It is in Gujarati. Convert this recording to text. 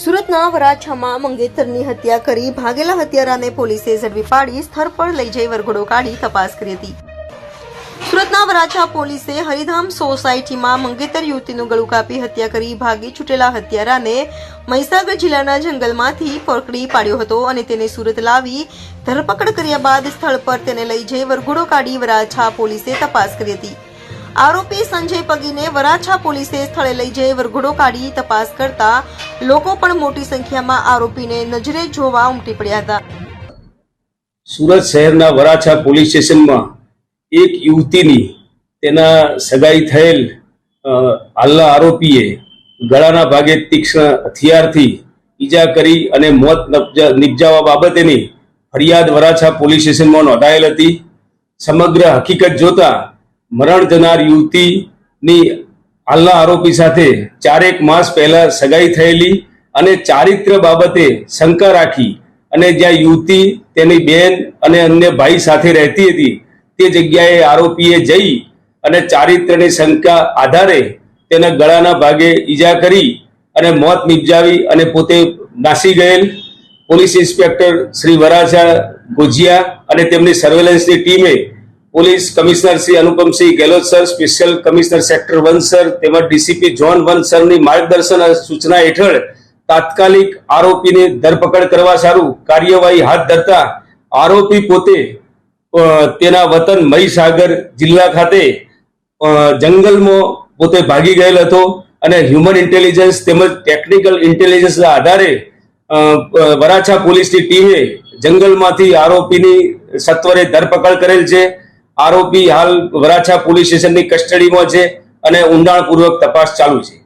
સુરતના વરાછામાં મંગેતરની હત્યા કરી ભાગેલા હત્યારાને પોલીસે ઝડપી પાડી સ્થળ પર લઈ જઈ વરઘોડો કાઢી તપાસ કરી હતી। સુરતના વરાછા પોલીસે હરિધામ સોસાયટીમાં મંગેતર યુવતીનું ગળું કાપી હત્યા કરી ભાગી છૂટેલા હત્યારાને મહીસાગર જિલ્લાના જંગલમાંથી પકડી પાડ્યો હતો અને તેને સુરત લાવી ધરપકડ કર્યા બાદ સ્થળ પર તેને લઈ જઈ વરઘોડો કાઢી વરાછા પોલીસે તપાસ કરી હતી। આરોપી સંજય પગીને વરાછા પોલીસે સ્થળે લઈ જઈ વરઘોડો કાઢી તપાસ કરતા લોકો પણ મોટી સંખ્યામાં આરોપીને નજરે જોવા ઉમટી પડ્યા હતા। સુરત શહેરના વરાછા પોલીસ સ્ટેશનમાં એક યુવતીની તેના સગાઈ થયેલ હાલના આરોપીએ ગળાના ભાગે તીક્ષ્ણ હથિયારથી ઈજા કરી અને મોત નિપજાવવા બાબતેની ફરિયાદ વરાછા પોલીસ સ્ટેશનમાં નોંધાયેલ હતી। સમગ્ર હકીકત જોતા મરણ જનાર યુવતીની હાલના આરોપી સાથે 4 માસ પહેલા સગાઈ થયેલી અને ચારિત્ર બાબતે શંકા રાખી અને જ્યાં યુવતી તેની બેન અને અન્ય ભાઈ સાથે રહેતી હતી તે જગ્યાએ આરોપીએ જઈ અને ચારિત્રની શંકા આધારે તેના ગળાના ભાગે ઈજા કરી અને મોત નિપજાવી અને પોતે નાસી ગયેલ। પોલીસ ઇન્સ્પેક્ટર શ્રી વરાછા ગોજિયા અને તેમની સર્વેલન્સની ટીમે police commissioner Shri Anupamsinh Gehlot sir, special commissioner sector 1 sir તેમજ ડીસીપી ઝોન 1 સરની માર્ગદર્શન અને સૂચના હેઠળ તાત્કાલિક આરોપીની ધરપકડ કરવા સારું કાર્યવાહી હાથ ધરતા આરોપી પોતે તેના વતન મહીસાગર જિલ્લા ખાતે જંગલમાં પોતે ભાગી ગયેલ હતો અને હ્યુમન ઇન્ટેલિજન્સ તેમજ ટેકનિકલ ઇન્ટેલિજન્સના આધારે વરાછા પોલીસની ટીમે જંગલમાંથી આરોપીની સત્વરે ધરપકડ કરેલ છે। આરોપી હાલ વરાછા પોલીસ સ્ટેશનની કસ્ટડીમાં છે અને ઊંડાણપૂર્વક તપાસ ચાલુ છે।